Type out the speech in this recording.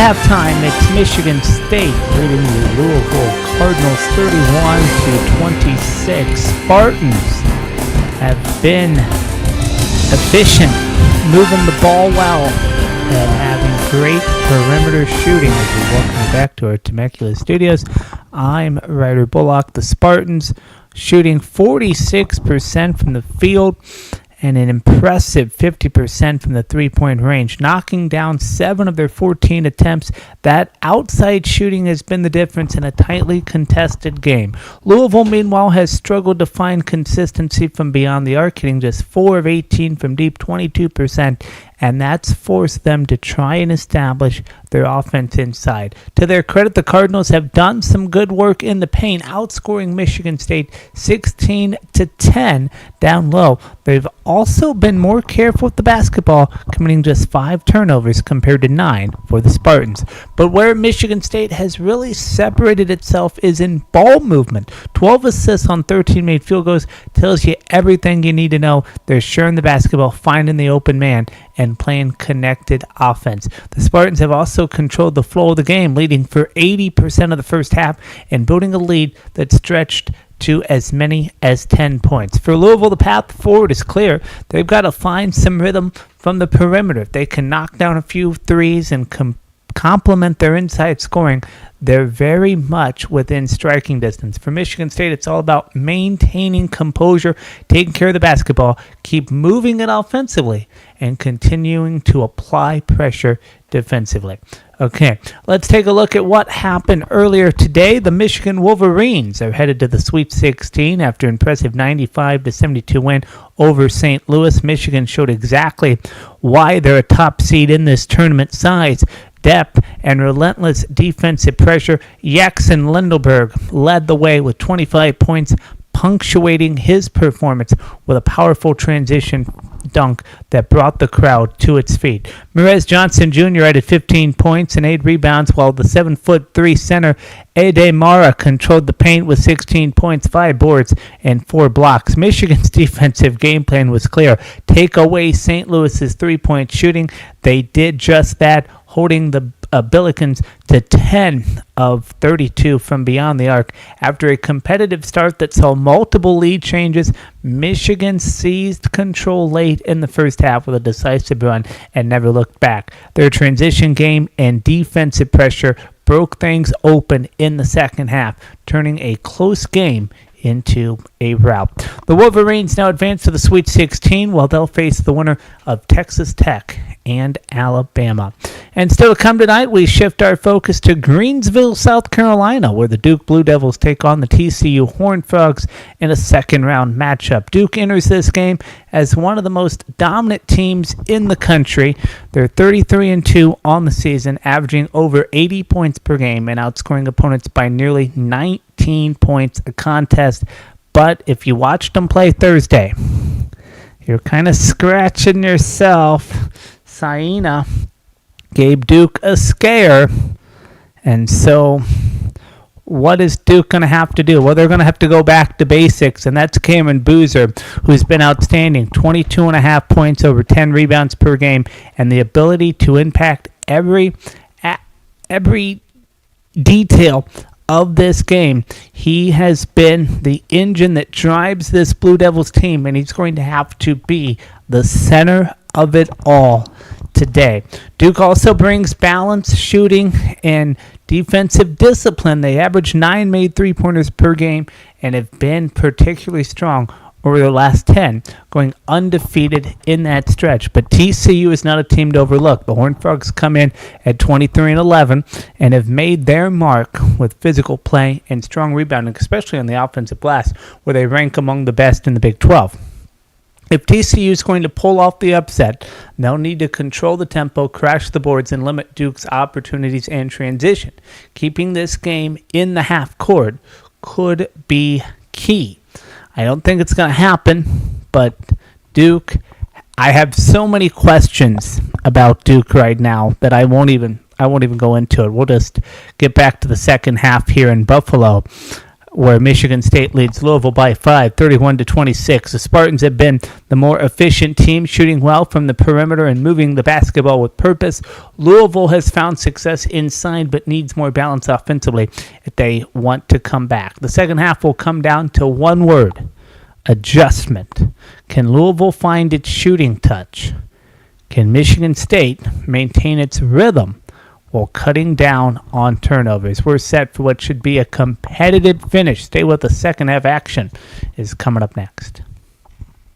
halftime, it's Michigan State leading the Louisville Cardinals 31-26. Spartans have been efficient, moving the ball well, and having great perimeter shooting. As we welcome back to our Temecula studios, I'm Ryder Bullock. The Spartans shooting 46% from the field and an impressive 50% from the three-point range, knocking down 7 of their 14 attempts. That outside shooting has been the difference in a tightly contested game. Louisville, meanwhile, has struggled to find consistency from beyond the arc, hitting just 4 of 18 from deep, 22%, and that's forced them to try and establish their offense inside. To their credit, the Cardinals have done some good work in the paint, outscoring Michigan State 16-10 down low. They've also been more careful with the basketball, committing just 5 turnovers compared to 9 for the Spartans. But where Michigan State has really separated itself is in ball movement. 12 assists on 13 made field goals tells you everything you need to know. They're sharing the basketball, finding the open man, and playing connected offense. The Spartans have also controlled the flow of the game, leading for 80% of the first half and building a lead that stretched to as many as 10 points. For Louisville, the path forward is clear. They've got to find some rhythm from the perimeter. If they can knock down a few threes and complement their inside scoring, they're very much within striking distance. For Michigan State, it's all about maintaining composure, taking care of the basketball, keep moving it offensively, and continuing to apply pressure defensively. Okay, let's take a look at what happened earlier today. The Michigan Wolverines are headed to the Sweet 16 after an impressive 95-72 win over St. Louis. Michigan showed exactly why they're a top seed in this tournament: size, depth, and relentless defensive pressure. Jackson Lindelberg led the way with 25 points, punctuating his performance with a powerful transition dunk that brought the crowd to its feet. Merez Johnson Jr. added 15 points and 8 rebounds, while the 7'3" center Ade Mara controlled the paint with 16 points, 5 boards, and 4 blocks. Michigan's defensive game plan was clear: take away St. Louis's three-point shooting. They did just that, holding the Billikens to 10 of 32 from beyond the arc. After a competitive start that saw multiple lead changes, Michigan seized control late in the first half with a decisive run and never looked back. Their transition game and defensive pressure broke things open in the second half, turning a close game into a rout. The Wolverines now advance to the Sweet 16, while they'll face the winner of Texas Tech and Alabama. And still to come tonight, we shift our focus to Greensville, South Carolina, where the Duke Blue Devils take on the TCU Horned Frogs in a second-round matchup. Duke enters this game as one of the most dominant teams in the country. They're 33-2 on the season, averaging over 80 points per game and outscoring opponents by nearly 19 points a contest. But if you watched them play Thursday, you're kind of scratching yourself. Saina gave Duke a scare, and so what is Duke going to have to do? Well, they're going to have to go back to basics, and that's Cameron Boozer, who's been outstanding. 22.5 points, over 10 rebounds per game, and the ability to impact every detail of this game. He has been the engine that drives this Blue Devils team, and he's going to have to be the center of it all today. Duke also brings balance, shooting, and defensive discipline. They average 9 made three-pointers per game and have been particularly strong over their last 10, going undefeated in that stretch. But TCU is not a team to overlook. The Horned Frogs come in at 23-11 and have made their mark with physical play and strong rebounding, especially on the offensive glass, where they rank among the best in the Big 12. If TCU is going to pull off the upset, they'll need to control the tempo, crash the boards, and limit Duke's opportunities and transition. Keeping this game in the half court could be key. I don't think it's going to happen, but Duke, I have so many questions about Duke right now that I won't even go into it. We'll just get back to the second half here in Buffalo. where Michigan State leads Louisville by 5, 31-26. The Spartans have been the more efficient team, shooting well from the perimeter and moving the basketball with purpose. Louisville has found success inside but needs more balance offensively if they want to come back. The second half will come down to one word: adjustment. Can Louisville find its shooting touch? Can Michigan State maintain its rhythm while cutting down on turnovers? We're set for what should be a competitive finish. Stay with the second half action is coming up next.